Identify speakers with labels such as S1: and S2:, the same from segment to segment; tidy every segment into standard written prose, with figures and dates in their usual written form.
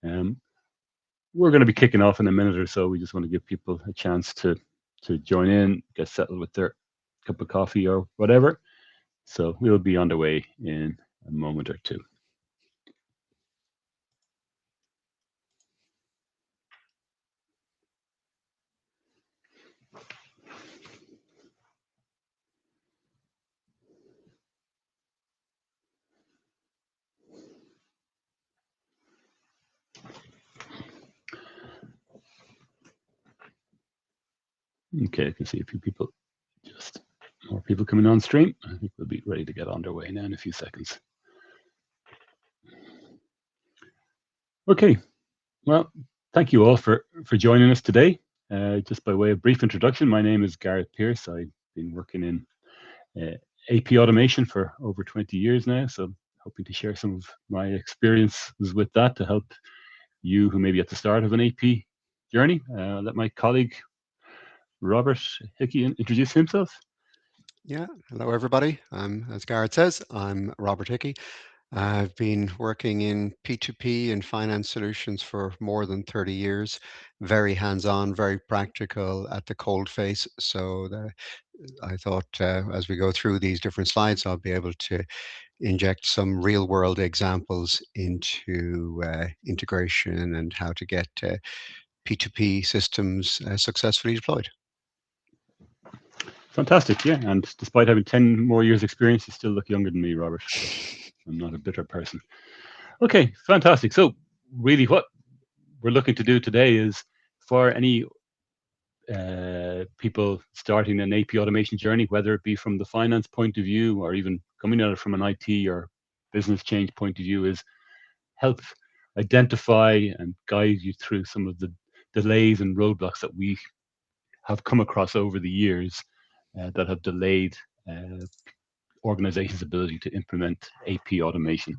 S1: Um, we're going to be kicking off in a minute or so. We just want to give people a chance to join in, get settled with their cup of coffee or whatever. So we'll be on the way in a moment or two. Okay, I can see a few people, just more people coming on stream. I think we'll be ready to get underway now in a few seconds. Okay, well, thank you all for joining us today. Just by way of brief introduction, my name is Garret Pearse. I've been working in APAutomation for over 20 years now, so hoping to share some of my experiences with that to help you who may be at the start of an AP journey. Let my colleague Robert Hickey introduce himself.
S2: Yeah, hello everybody. As Garret says, I'm Robert Hickey. I've been working in P2P and finance solutions for more than 30 years, very hands-on, very practical at the cold face. So I thought as we go through these different slides, I'll be able to inject some real-world examples into integration and how to get P2P systems successfully deployed.
S1: Fantastic, yeah. And despite having 10 more years experience, you still look younger than me, Robert. So I'm not a bitter person. Okay, fantastic. So really what we're looking to do today is for any people starting an AP automation journey, whether it be from the finance point of view or even coming at it from an IT or business change point of view, is help identify and guide you through some of the delays and roadblocks that we have come across over the years that have delayed organizations' ability to implement AP automation.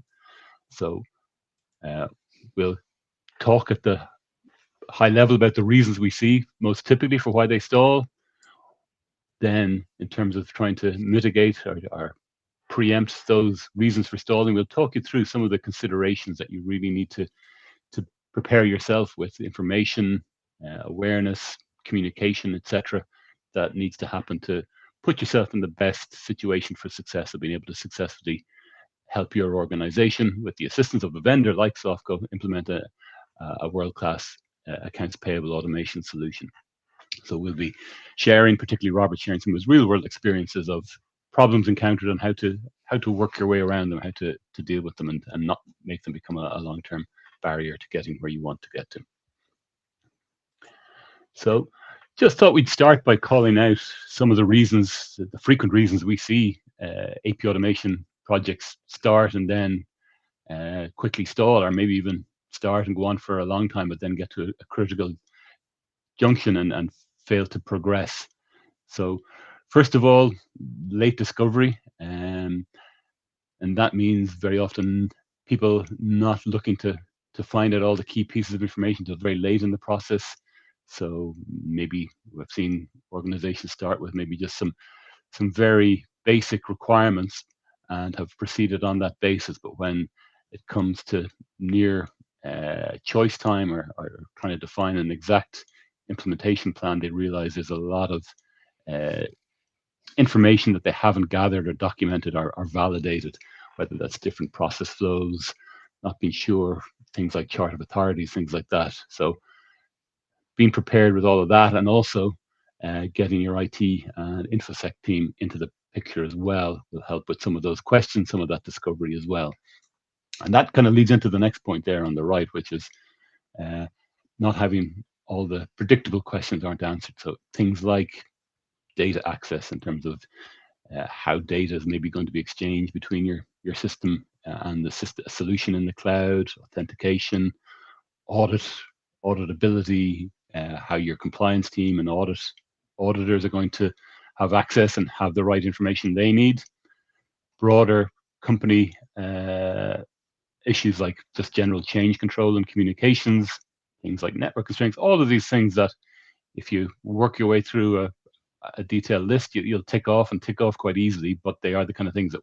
S1: So we'll talk at the high level about the reasons we see most typically for why they stall. Then in terms of trying to mitigate or preempt those reasons for stalling, we'll talk you through some of the considerations that you really need to prepare yourself with: information, awareness, communication, etc., that needs to happen to put yourself in the best situation for success of being able to successfully help your organization with the assistance of a vendor like SoftCo implement a world-class accounts payable automation solution. So we'll be sharing, particularly Robert sharing some of his real-world experiences of problems encountered and how to work your way around them, how to deal with them, and not make them become a long-term barrier to getting where you want to get to. So just thought we'd start by calling out some of the reasons, the frequent reasons we see AP automation projects start and then quickly stall, or maybe even start and go on for a long time, but then get to a critical junction and fail to progress. So first of all, late discovery, and that means very often people not looking to find out all the key pieces of information until very late in the process. So maybe we've seen organizations start with maybe just some very basic requirements and have proceeded on that basis. But when it comes to near choice time or trying to define an exact implementation plan, they realize there's a lot of information that they haven't gathered or documented or validated, whether that's different process flows, not being sure, things like chart of authorities, things like that. So being prepared with all of that, and also getting your IT and InfoSec team into the picture as well will help with some of those questions, some of that discovery as well. And that kind of leads into the next point there on the right, which is not having all the predictable questions aren't answered. So things like data access in terms of how data is maybe going to be exchanged between your system and the solution in the cloud, authentication, auditability, how your compliance team and auditors are going to have access and have the right information they need, broader company issues like just general change control and communications, things like network constraints, all of these things that if you work your way through a detailed list, you'll tick off quite easily, but they are the kind of things that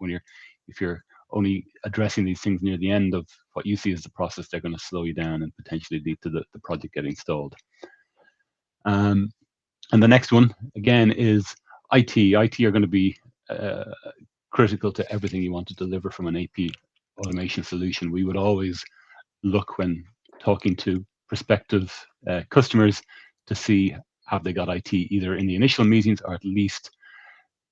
S1: if you're only addressing these things near the end of what you see as the process, they're going to slow you down and potentially lead to the project getting stalled. And the next one, again, is IT. IT are going to be critical to everything you want to deliver from an AP automation solution. We would always look when talking to prospective customers to see have they got IT either in the initial meetings or at least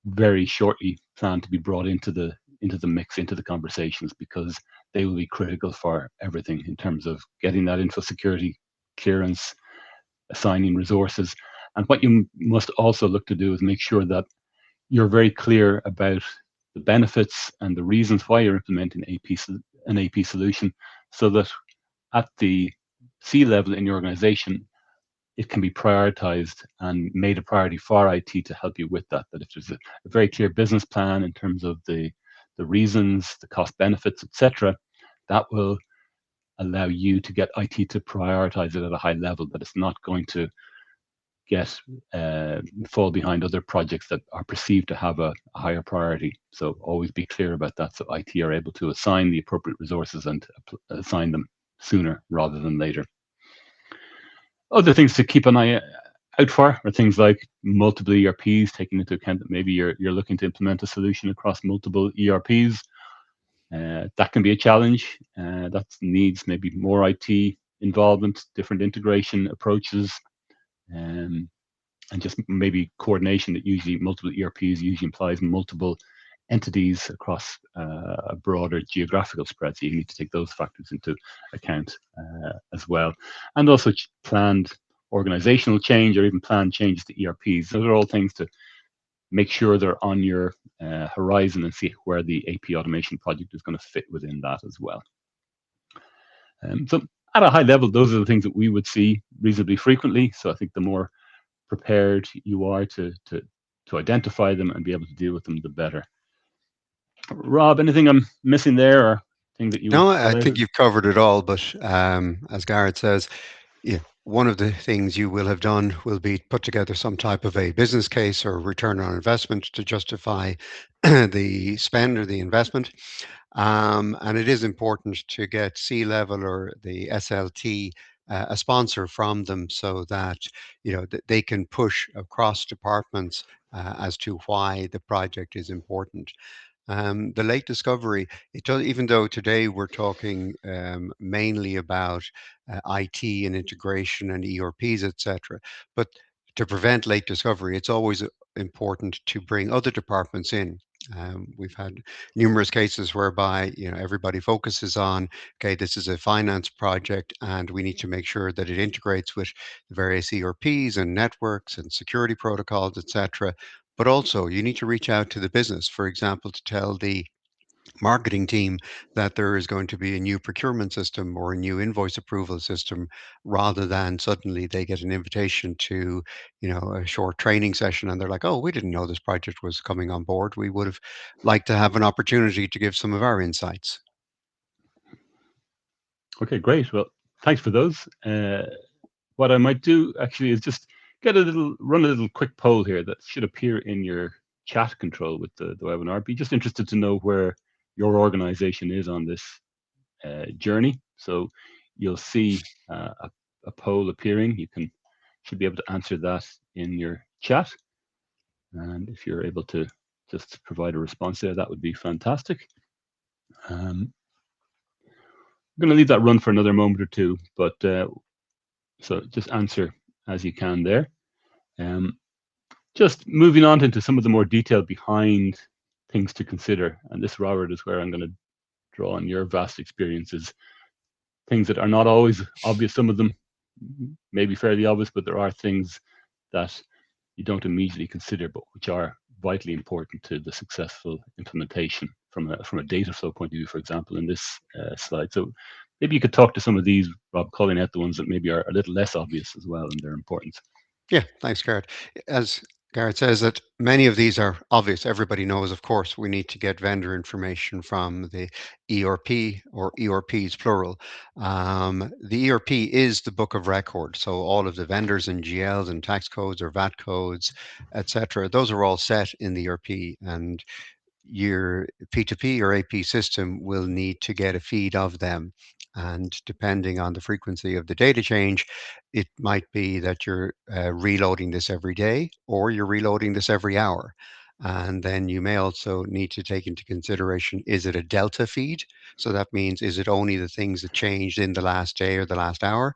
S1: very shortly plan to be brought into the mix, into the conversations, because they will be critical for everything in terms of getting that info security clearance, assigning resources. And what you must also look to do is make sure that you're very clear about the benefits and the reasons why you're implementing an AP solution, so that at the C level in your organization, it can be prioritized and made a priority for IT to help you with that. That if there's a very clear business plan in terms of the reasons, the cost benefits, etc., that will allow you to get IT to prioritize it at a high level, that it's not going to get fall behind other projects that are perceived to have a higher priority. So always be clear about that, so IT are able to assign the appropriate resources and assign them sooner rather than later. Other things to keep an eye out for are things like multiple ERPs, taking into account that maybe you're looking to implement a solution across multiple ERPs. That can be a challenge. That needs maybe more IT involvement, different integration approaches, and just maybe coordination. That usually multiple ERPs usually implies multiple entities across a broader geographical spread. So you need to take those factors into account as well. And also planned organizational change or even planned changes to ERPs. Those are all things to make sure they're on your horizon and see where the AP automation project is going to fit within that as well. So at a high level, those are the things that we would see reasonably frequently. So I think the more prepared you are to identify them and be able to deal with them, the better. Rob, anything I'm missing there, or thing that you
S2: No,
S1: would
S2: I
S1: highlight?
S2: think you've covered it all, but as Garret says, yeah, one of the things you will have done will be put together some type of a business case or return on investment to justify the spend or the investment. And it is important to get C-level or the SLT a sponsor from them, so that they can push across departments as to why the project is important. The late discovery, it does, even though today we're talking mainly about IT and integration and ERPs, etc. But to prevent late discovery, it's always important to bring other departments in. We've had numerous cases whereby everybody focuses on, okay, this is a finance project, and we need to make sure that it integrates with the various ERPs and networks and security protocols, etc. But also, you need to reach out to the business, for example, to tell the marketing team that there is going to be a new procurement system or a new invoice approval system, rather than suddenly they get an invitation to, a short training session and they're like, oh, we didn't know this project was coming on board. We would have liked to have an opportunity to give some of our insights.
S1: Okay, great. Well, thanks for those. What I might do actually is just run a little quick poll here that should appear in your chat control with the webinar. Be just interested to know where your organization is on this journey. So you'll see a poll appearing. You should be able to answer that in your chat. And if you're able to just provide a response there, that would be fantastic. I'm going to leave that run for another moment or two, but so just answer as you can there. Just moving on into some of the more detail behind things to consider. And this, Robert, is where I'm going to draw on your vast experiences. Things that are not always obvious. Some of them may be fairly obvious, but there are things that you don't immediately consider, but which are vitally important to the successful implementation from a data flow point of view, for example, in this slide. So maybe you could talk to some of these, Rob, calling out the ones that maybe are a little less obvious as well in their importance.
S2: Yeah, thanks, Garrett. As Garrett says, that many of these are obvious. Everybody knows, of course, we need to get vendor information from the ERP or ERPs, plural. The ERP is the book of record. So all of the vendors and GLs and tax codes or VAT codes, etc., those are all set in the ERP. And your P2P or AP system will need to get a feed of them. And depending on the frequency of the data change, it might be that you're reloading this every day or you're reloading this every hour. And then you may also need to take into consideration, is it a delta feed? So that means, is it only the things that changed in the last day or the last hour?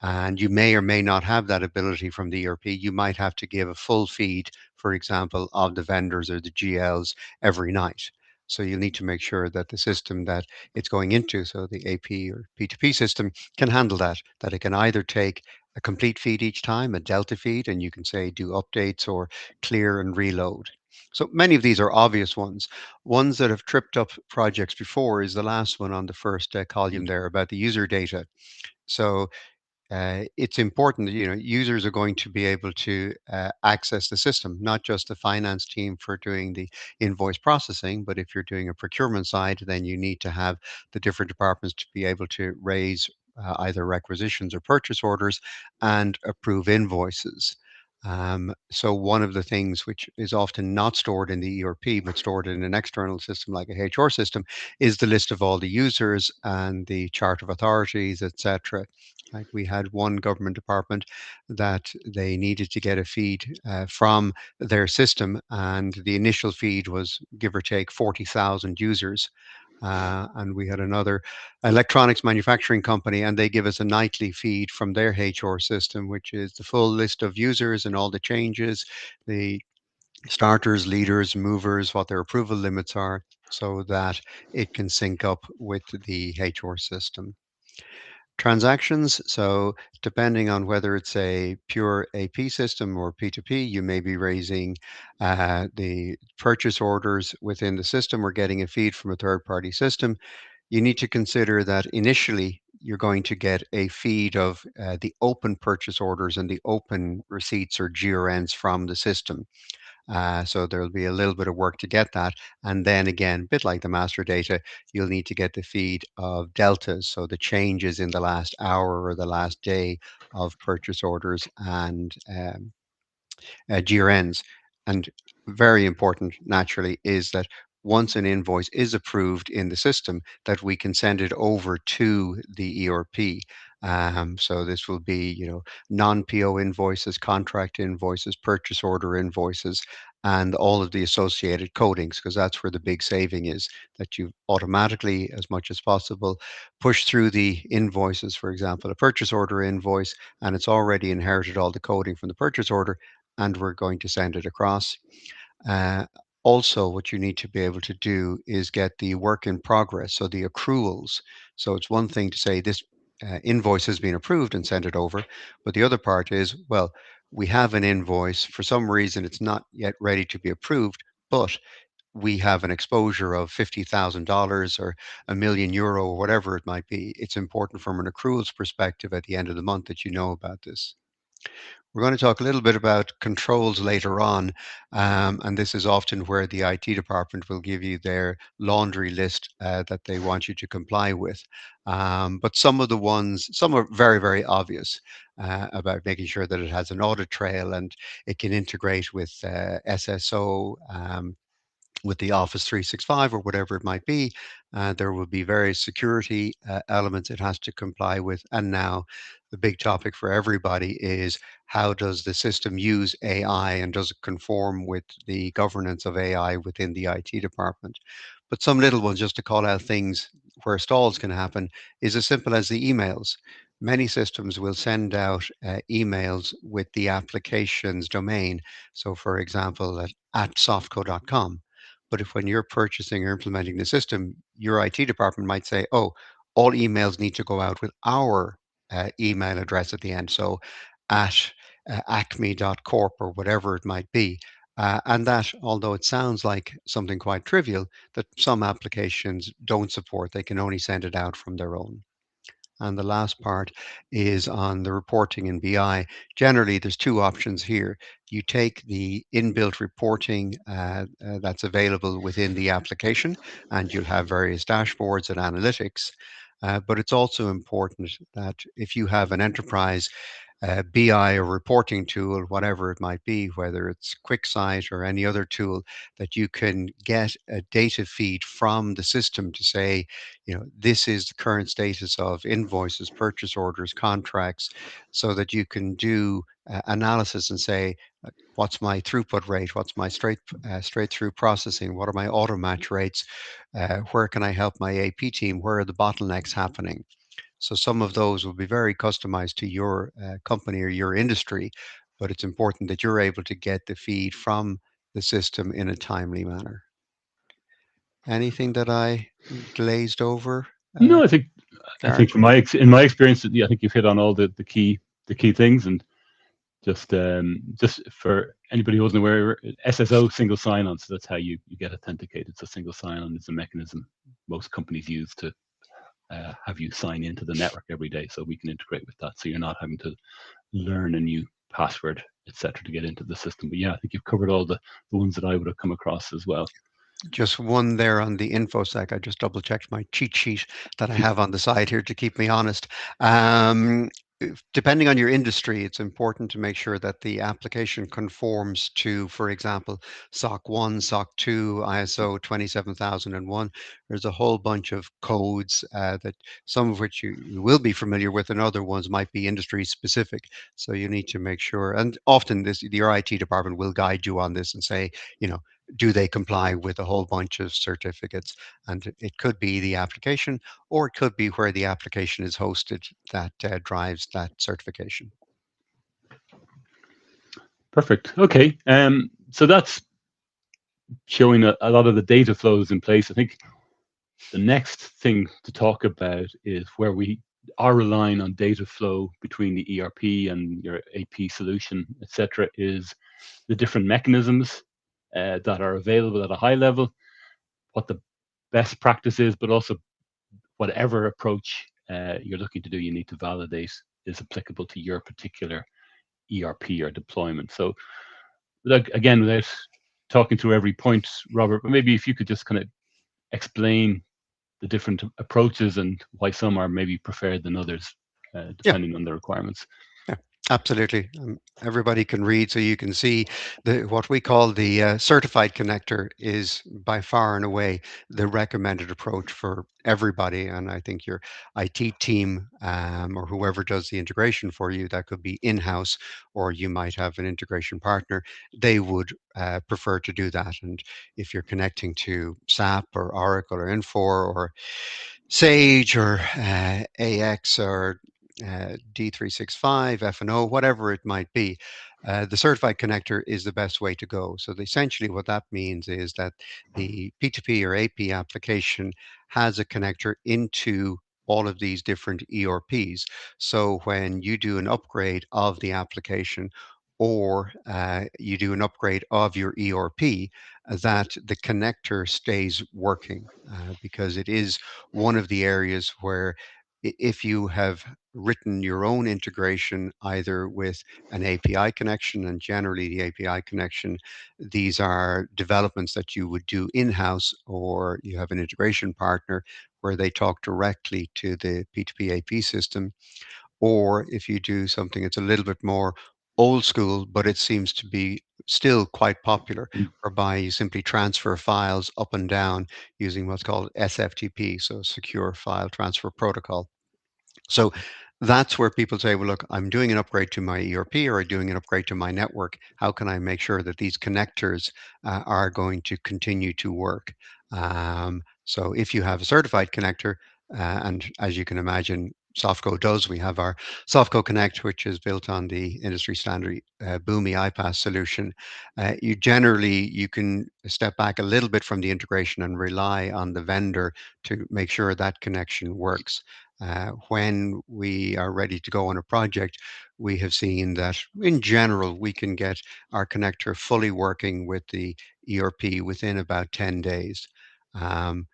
S2: And you may or may not have that ability from the ERP. You might have to give a full feed, for example, of the vendors or the GLs every night. So you'll need to make sure that the system that it's going into, so the AP or P2P system, can handle that it can either take a complete feed each time, a delta feed, and you can say do updates or clear and reload. So many of these are obvious ones. Ones that have tripped up projects before is the last one on the first column
S1: Mm.
S2: there about the user data. So it's important that users are going to be able to access the system, not just the finance team for doing the invoice processing, but if you're doing a procurement side, then you need to have the different departments to be able to raise either requisitions or purchase orders and approve invoices. So one of the things which is often not stored in the ERP but stored in an external system like a HR system is the list of all the users and the chart of authorities, etc. Like we had one government department that they needed to get a feed from their system, and the initial feed was give or take 40,000 users. And we had another electronics manufacturing company, and they give us a nightly feed from their HR system, which is the full list of users and all the changes, the starters, leaders, movers, what their approval limits are, so that it can sync up with the HR system. Transactions, so depending on whether it's a pure AP system or P2P, you may be raising the purchase orders within the system or getting a feed from a third party system. You need to consider that initially you're going to get a feed of the open purchase orders and the open receipts or GRNs from the system. So there'll be a little bit of work to get that. And then again, a bit like the master data, you'll need to get the feed of deltas. So the changes in the last hour or the last day of purchase orders and GRNs. And very important, naturally, is that once an invoice is approved in the system, that we can send it over to the ERP. So this will be, non-PO invoices, contract invoices, purchase order invoices, and all of the associated codings, because that's where the big saving is, that you automatically, as much as possible, push through the invoices, for example, a purchase order invoice, and it's already inherited all the coding from the purchase order, and we're going to send it across. Uh, Also, what you need to be able to do is get the work in progress, so the accruals. So it's one thing to say this invoice has been approved and send it over, but the other part is, well, we have an invoice. For some reason, it's not yet ready to be approved, but we have an exposure of $50,000 or €1 million or whatever it might be. It's important from an accruals perspective at the end of the month that you know about this. We're going to talk a little bit about controls later on, and this is often where the IT department will give you their laundry list that they want you to comply with. But some of the ones, some are very, very obvious about making sure that it has an audit trail and it can integrate with SSO, with the Office 365 or whatever it might be. There will be various security elements it has to comply with. And now the big topic for everybody is, how does the system use AI and does it conform with the governance of AI within the IT department? But some little ones, just to call out things where stalls can happen, is as simple as the emails. Many systems will send out emails with the application's domain. So, for example, at softco.com. But if when you're purchasing or implementing the system, your IT department might say, oh, all emails need to go out with our email address at the end. So at acme.corp or whatever it might be. And that, although it sounds like something quite trivial, that some applications don't support, they can only send it out from their own. And the last part is on the reporting in BI. Generally, there's two options here. You take the inbuilt reporting that's available within the application, and you'll have various dashboards and analytics. But it's also important that if you have an enterprise, BI or reporting tool, whatever it might be, whether it's QuickSight or any other tool, that you can get a data feed from the system to say, this is the current status of invoices, purchase orders, contracts, so that you can do analysis and say, what's my throughput rate? What's my straight through processing? What are my auto match rates? Where can I help my AP team? Where are the bottlenecks happening? So some of those will be very customized to your company or your industry, but it's important that you're able to get the feed from the system in a timely manner. Anything that I glazed over,
S1: No, I think
S2: Garrett?
S1: in my experience, yeah, I think you've hit on all the key things. And just for anybody who wasn't aware, SSO, single sign-on. So that's how you get authenticated. So single sign-on is a mechanism most companies use to have you sign into the network every day. So we can integrate with that. So you're not having to learn a new password, etc., to get into the system. But yeah, I think you've covered all the ones that I would have come across as well.
S2: Just one there on the InfoSec. I just double checked my cheat sheet that I have on the side here to keep me honest. Depending on your industry, it's important to make sure that the application conforms to, for example, SOC 1, SOC 2, ISO 27001. There's a whole bunch of codes that some of which you will be familiar with, and other ones might be industry specific. So you need to make sure, and often your IT department will guide you on this and say, do they comply with a whole bunch of certificates? And it could be the application, or it could be where the application is hosted that drives that certification.
S1: Perfect. Okay. So that's showing a lot of the data flows in place. I think the next thing to talk about is where we are relying on data flow between the ERP and your AP solution, etc., is the different mechanisms that are available at a high level, what the best practice is, but also whatever approach you're looking to do, you need to validate is applicable to your particular ERP or deployment. So, again, without talking through every point, Robert, maybe if you could just kind of explain the different approaches and why some are maybe preferred than others,
S2: Yeah.
S1: depending on the requirements.
S2: Yeah, absolutely. Everybody can read, so you can see what we call the certified connector is by far and away the recommended approach for everybody. And I think your IT team or whoever does the integration for you, that could be in-house, or you might have an integration partner, they would prefer to do that. And if you're connecting to SAP or Oracle or Infor or Sage or AX or D365, F&O, whatever it might be, the certified connector is the best way to go. So essentially what that means is that the P2P or AP application has a connector into all of these different ERPs. So when you do an upgrade of the application, or you do an upgrade of your ERP, that the connector stays working, because it is one of the areas where if you have written your own integration either with an API connection, and generally the API connection, these are developments that you would do in-house, or you have an integration partner where they talk directly to the P2P AP system, or if you do something that's a little bit more old school, but it seems to be still quite popular,
S1: Mm.
S2: whereby you simply transfer files up and down using what's called SFTP, so Secure File Transfer Protocol. So that's where people say, well, look, I'm doing an upgrade to my ERP, or I'm doing an upgrade to my network. How can I make sure that these connectors are going to continue to work? So if you have a certified connector, and as you can imagine, SoftCo does, we have our SoftCoConnect, which is built on the industry standard Boomi iPaaS solution. You can step back a little bit from the integration and rely on the vendor to make sure that connection works. When we are ready to go on a project, we have seen that in general, we can get our connector fully working with the ERP within about 10 days. Um,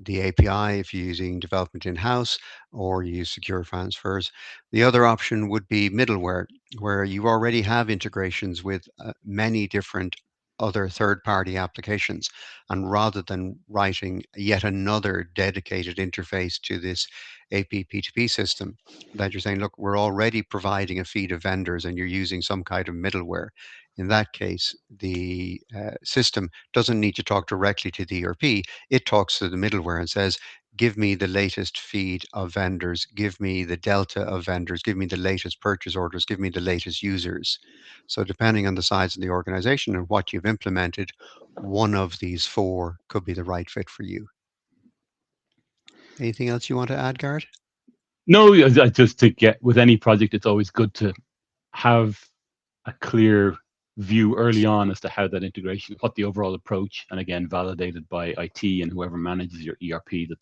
S2: the API, if you're using development in-house or you use secure transfers. The other option would be middleware, where you already have integrations with many different other third-party applications. And rather than writing yet another dedicated interface to this AP P2P system, that you're saying, look, we're already providing a feed of vendors and you're using some kind of middleware. In that case, the system doesn't need to talk directly to the ERP. It talks to the middleware and says, give me the latest feed of vendors, give me the delta of vendors, give me the latest purchase orders, give me the latest users. So depending on the size of the organization and what you've implemented, one of these four could be the right fit for you. Anything else you want to add, Garret?
S1: No, just to get with any project, it's always good to have a clear view early on as to how that integration, what the overall approach, and again, validated by IT and whoever manages your ERP, that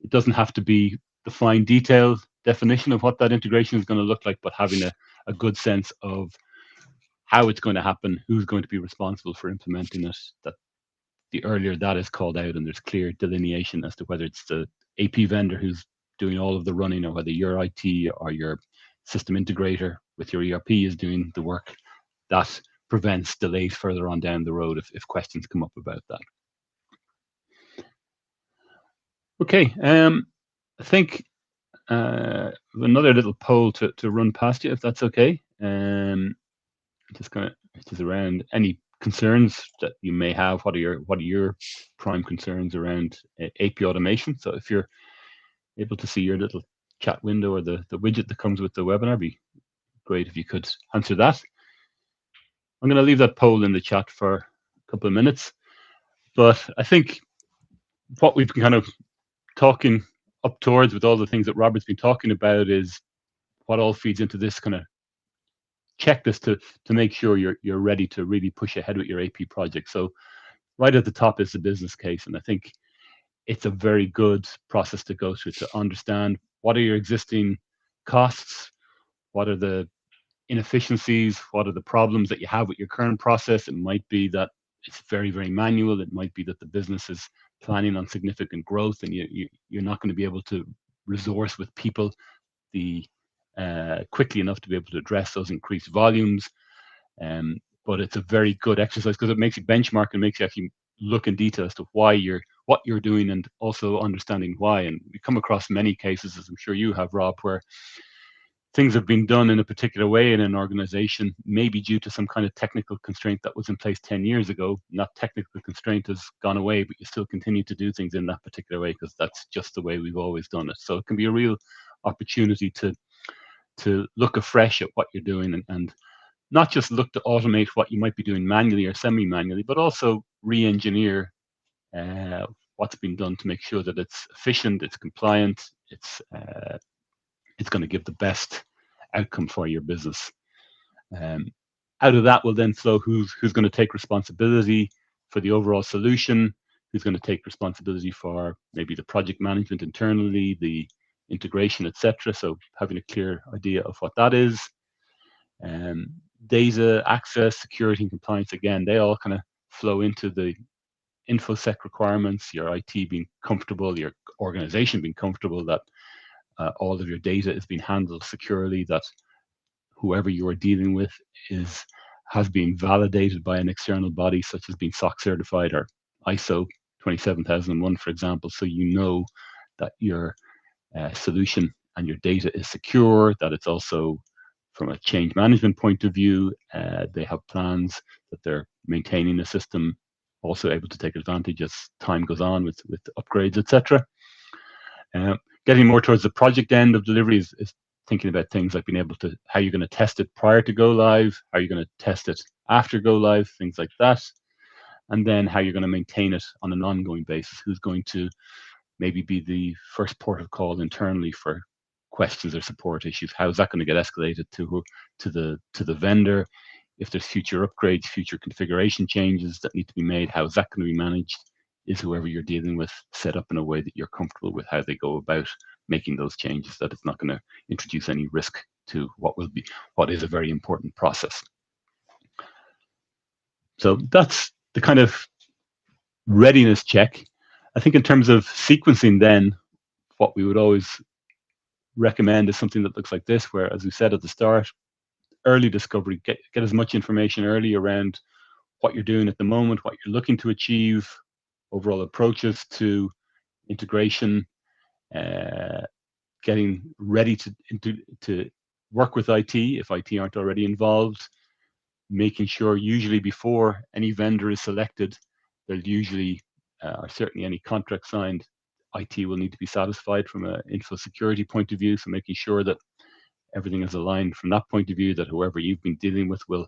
S1: it doesn't have to be the fine detailed definition of what that integration is going to look like, but having a good sense of how it's going to happen, who's going to be responsible for implementing it, that the earlier that is called out and there's clear delineation as to whether it's the AP vendor who's doing all of the running or whether your IT or your system integrator with your ERP is doing the work, that prevents delays further on down the road if questions come up about that. Okay, I think another little poll to run past you, if that's okay. Just kind of, it is around any concerns that you may have. What are your prime concerns around APAutomation? So if you're able to see your little chat window or the widget that comes with the webinar, it'd be great if you could answer that. I'm going to leave that poll in the chat for a couple of minutes, but I think what we've been kind of talking up towards with all the things that Robert's been talking about is what all feeds into this kind of checklist to make sure you're ready to really push ahead with your AP project. So right at the top is the business case, and I think it's a very good process to go through to understand what are your existing costs, what are the inefficiencies, what are the problems that you have with your current process. It might be that it's very, very manual. It might be that the business is planning on significant growth and you're not going to be able to resource with people quickly enough to be able to address those increased volumes. But it's a very good exercise because it makes you benchmark and makes you actually look in detail as to what you're doing and also understanding why. And we come across many cases, as I'm sure you have, Rob, where things have been done in a particular way in an organization, maybe due to some kind of technical constraint that was in place 10 years ago. And that technical constraint has gone away, but you still continue to do things in that particular way because that's just the way we've always done it. So it can be a real opportunity to look afresh at what you're doing and not just look to automate what you might be doing manually or semi-manually, but also re-engineer what's been done to make sure that it's efficient, it's compliant, it's going to give the best outcome for your business. Out of that will then flow who's going to take responsibility for the overall solution, who's going to take responsibility for maybe the project management internally, the integration, etc. So having a clear idea of what that is. Data access, security, and compliance, again, they all kind of flow into the InfoSec requirements, your IT being comfortable, your organization being comfortable that all of your data is being handled securely, that whoever you are dealing with has been validated by an external body, such as being SOC certified or ISO 27001, for example, so you know that your solution and your data is secure, that it's also, from a change management point of view, they have plans that they're maintaining the system, also able to take advantage as time goes on with upgrades, etc. Getting more towards the project end of delivery is thinking about things like being able to, how you're going to test it prior to go live, how you're going to test it after go live, things like that. And then how you're going to maintain it on an ongoing basis, who's going to maybe be the first port of call internally for questions or support issues. How is that going to get escalated to the vendor? If there's future upgrades, future configuration changes that need to be made, how is that going to be managed? Is whoever you're dealing with set up in a way that you're comfortable with how they go about making those changes, that it's not going to introduce any risk to what is a very important process. So that's the kind of readiness check. I think in terms of sequencing then, what we would always recommend is something that looks like this, where, as we said at the start, early discovery, get as much information early around what you're doing at the moment, what you're looking to achieve, overall approaches to integration, uh, getting ready to work with IT if IT aren't already involved, making sure usually before any vendor is selected, there'll usually, or certainly any contract signed, IT will need to be satisfied from an info security point of view. So making sure that everything is aligned from that point of view, that whoever you've been dealing with will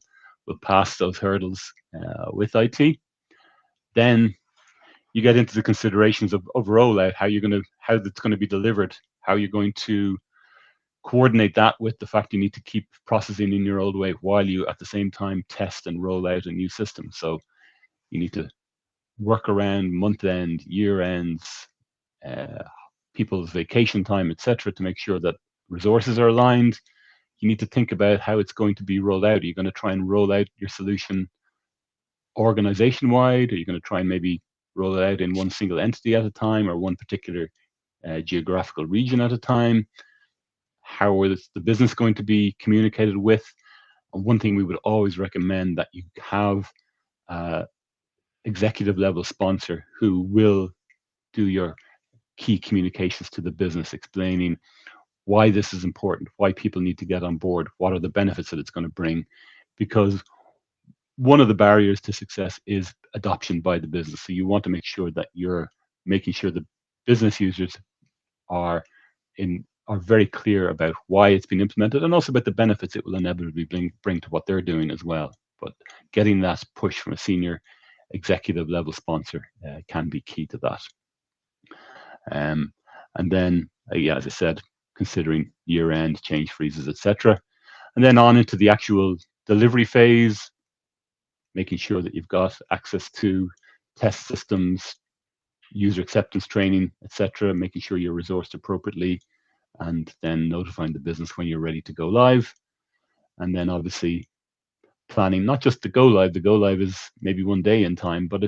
S1: pass those hurdles with IT. Then you get into the considerations of rollout, how it's going to be delivered, how you're going to coordinate that with the fact you need to keep processing in your old way while you at the same time test and roll out a new system. So you need to work around month end, year ends, uh, people's vacation time, etc., to make sure that resources are aligned. You need to think about how it's going to be rolled out. Are you going to try and roll out your solution organization wide? Are you going to try and maybe roll it out in one single entity at a time or one particular geographical region at a time? How is the business going to be communicated with? And one thing we would always recommend that you have executive level sponsor who will do your key communications to the business, explaining why this is important, why people need to get on board, what are the benefits that it's going to bring. Because one of the barriers to success is adoption by the business. So you want to make sure that you're making sure the business users are are very clear about why it's been implemented and also about the benefits it will inevitably bring to what they're doing as well. But getting that push from a senior executive level sponsor can be key to that. And then, yeah, as I said, considering year end, change freezes, etc. And then on into the actual delivery phase, making sure that you've got access to test systems, user acceptance training, etc., making sure you're resourced appropriately, and then notifying the business when you're ready to go live. And then obviously planning not just the go live. The go live is maybe one day in time, but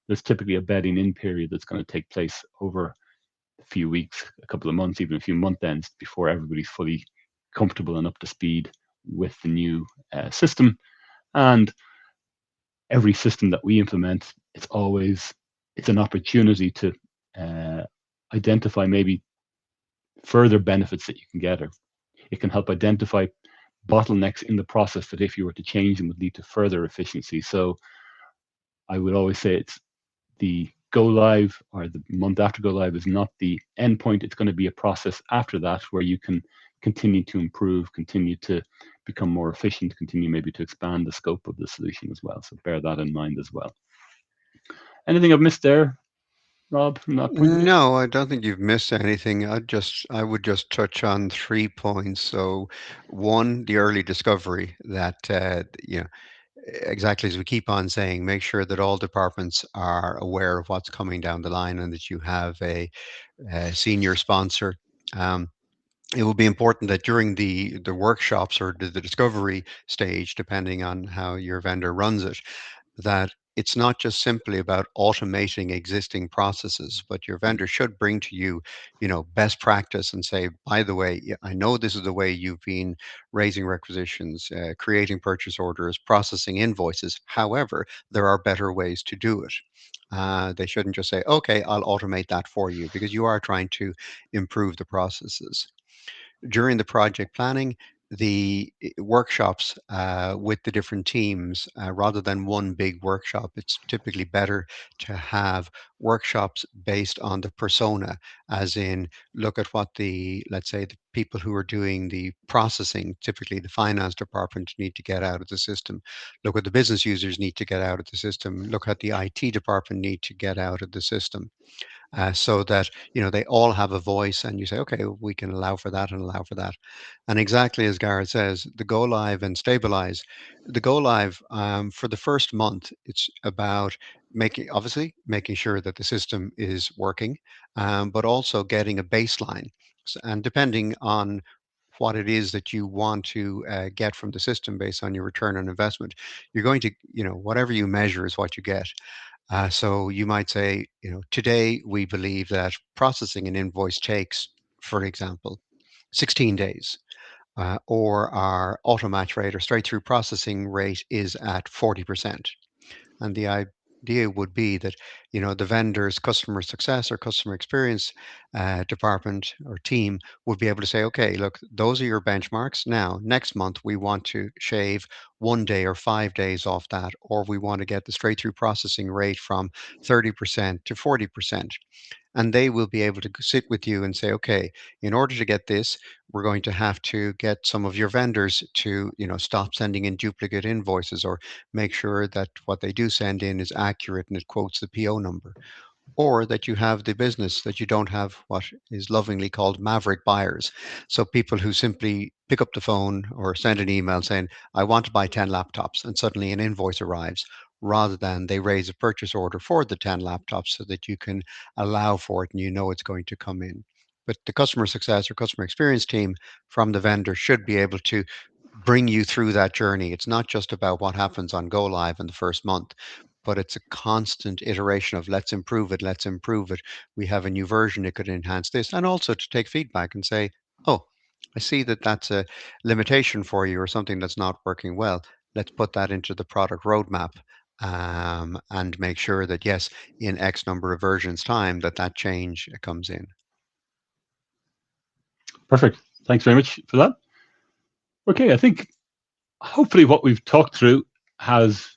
S1: there's typically a bedding in period that's going to take place over a few weeks, a couple of months, even a few month ends before everybody's fully comfortable and up to speed with the new system. And every system that we implement, it's an opportunity to uh, identify maybe further benefits that you can get, or it can help identify bottlenecks in the process that if you were to change them would lead to further efficiency. So I would always say it's the go live or the month after go live is not the end point. It's going to be a process after that where you can continue to improve, continue to become more efficient, continue maybe to expand the scope of the solution as well. So bear that in mind as well. Anything I've missed there, Rob, from that point of view?
S2: No, I don't think you've missed anything. I would just touch on 3 points. So, one, the early discovery that exactly as we keep on saying, make sure that all departments are aware of what's coming down the line and that you have a senior sponsor. Um, it will be important that during the workshops or the discovery stage, depending on how your vendor runs it, that it's not just simply about automating existing processes, but your vendor should bring to you, best practice and say, by the way, I know this is the way you've been raising requisitions, creating purchase orders, processing invoices. However, there are better ways to do it. They shouldn't just say, okay, I'll automate that for you, because you are trying to improve the processes during the project planning, the workshops with the different teams, rather than one big workshop, it's typically better to have workshops based on the persona, as in look at what let's say, the people who are doing the processing, typically the finance department, need to get out of the system. Look what the business users need to get out of the system. Look at the IT department need to get out of the system, so that they all have a voice, and you say, okay, we can allow for that and allow for that. And exactly as Garrett says, the go live and stabilize. The go live, for the first month, it's about making sure that the system is working, but also getting a baseline. And depending on what it is that you want to get from the system based on your return on investment, you're going to, whatever you measure is what you get. So you might say, today we believe that processing an invoice takes, for example, 16 days, or our auto match rate or straight through processing rate is at 40%. And the idea would be that, the vendor's customer success or customer experience department or team would be able to say, okay, look, those are your benchmarks. Now, next month, we want to shave 1 day or 5 days off that, or we want to get the straight through processing rate from 30% to 40%. And they will be able to sit with you and say, okay, in order to get this, we're going to have to get some of your vendors to, stop sending in duplicate invoices, or make sure that what they do send in is accurate and it quotes the PO number. Or that you have the business that you don't have what is lovingly called maverick buyers. So people who simply pick up the phone or send an email saying, I want to buy 10 laptops, and suddenly an invoice arrives, rather than they raise a purchase order for the 10 laptops so that you can allow for it and it's going to come in. But the customer success or customer experience team from the vendor should be able to bring you through that journey. It's not just about what happens on go live in the first month, but it's a constant iteration of let's improve it, let's improve it. We have a new version, it could enhance this, and also to take feedback and say, oh, I see that that's a limitation for you or something that's not working well. Let's put that into the product roadmap, and make sure that, yes, in X number of versions time, that change comes in.
S1: Perfect. Thanks very much for that. Okay, I think hopefully what we've talked through has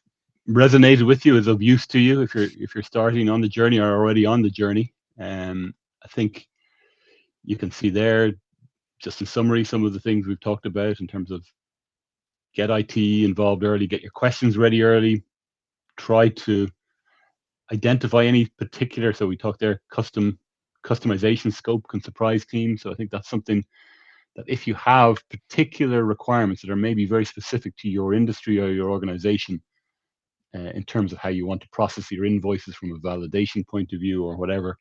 S1: resonated with you, is of use to you if you're starting on the journey or already on the journey. I think you can see there, just in summary, some of the things we've talked about in terms of get IT involved early, get your questions ready early, try to identify any particular, so we talked there, customization scope can surprise teams. So I think that's something that if you have particular requirements that are maybe very specific to your industry or your organization, in terms of how you want to process your invoices from a validation point of view or whatever,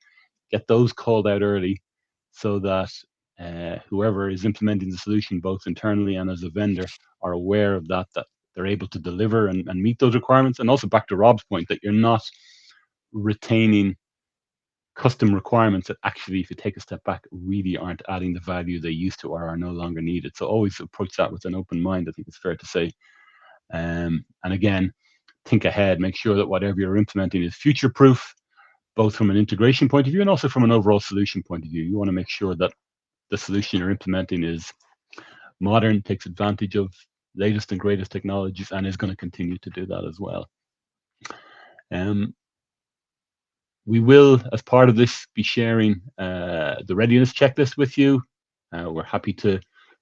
S1: get those called out early so that whoever is implementing the solution, both internally and as a vendor, are aware of that they're able to deliver and meet those requirements. And also back to Rob's point, that you're not retaining custom requirements that actually, if you take a step back, really aren't adding the value they used to or are no longer needed. So always approach that with an open mind, I think it's fair to say. And again, think ahead, make sure that whatever you're implementing is future proof, both from an integration point of view and also from an overall solution point of view. You want to make sure that the solution you're implementing is modern, takes advantage of latest and greatest technologies, and is going to continue to do that as well. We will, as part of this, be sharing the readiness checklist with you. We're happy to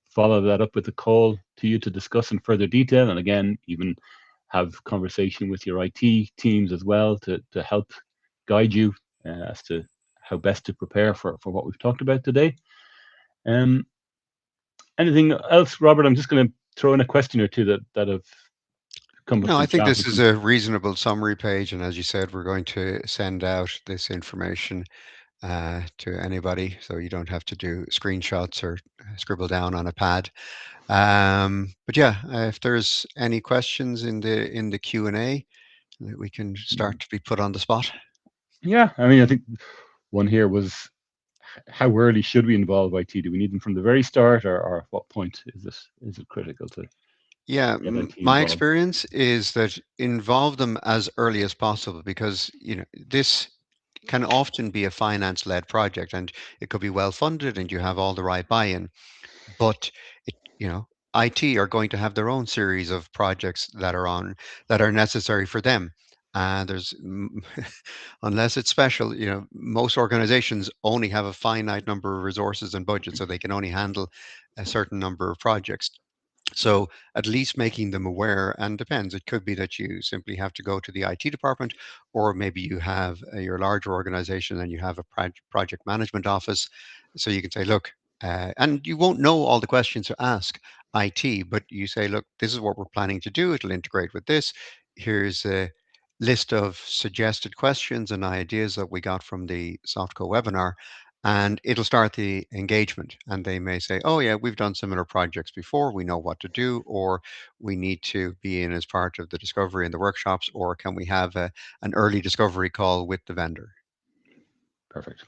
S1: follow that up with a call to you to discuss in further detail, and again, even have conversation with your IT teams as well to help guide you as to how best to prepare for what we've talked about today. Anything else, Robert? I'm just going to throw in a question or two that have come up
S2: No, I
S1: from
S2: think
S1: chat.
S2: this is a reasonable summary page, and as you said, we're going to send out this information to anybody, so you don't have to do screenshots or scribble down on a pad. But yeah, if there's any questions in the Q&A, that we can start to be put on the spot.
S1: Yeah, I mean, I think one here was, how early should we involve IT? Do we need them from the very start, or at what point is it critical to
S2: Yeah,
S1: get IT
S2: my
S1: involved?
S2: experience is that involve them as early as possible, because this can often be a finance-led project, and it could be well funded and you have all the right buy-in, but it, IT are going to have their own series of projects that are necessary for them. There's unless it's special, most organizations only have a finite number of resources and budget, so they can only handle a certain number of projects. So at least making them aware, and depends. It could be that you simply have to go to the IT department, or maybe you have your larger organization and you have a project management office. So you can say, look, and you won't know all the questions to ask IT, but you say, look, this is what we're planning to do. It'll integrate with this. Here's a list of suggested questions and ideas that we got from the SoftCo webinar, and it'll start the engagement. And they may say, oh yeah, we've done similar projects before, we know what to do, or we need to be in as part of the discovery and the workshops, or can we have an early discovery call with the vendor?
S1: Perfect.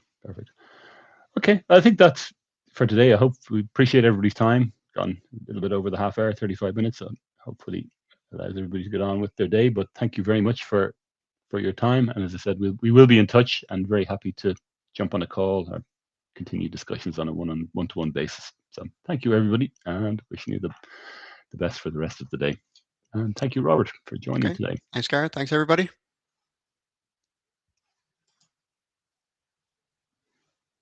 S1: Okay, I think that's for today. I hope we appreciate everybody's time. Gone a little bit over the half hour, 35 minutes. So hopefully allows everybody to get on with their day. But thank you very much for your time. And as I said, we will be in touch, and very happy to jump on a call or continue discussions on a one-to-one basis. So thank you, everybody, and wishing you the best for the rest of the day. And thank you, Robert, for joining
S2: Okay.
S1: today.
S2: Thanks, Garret. Thanks, everybody.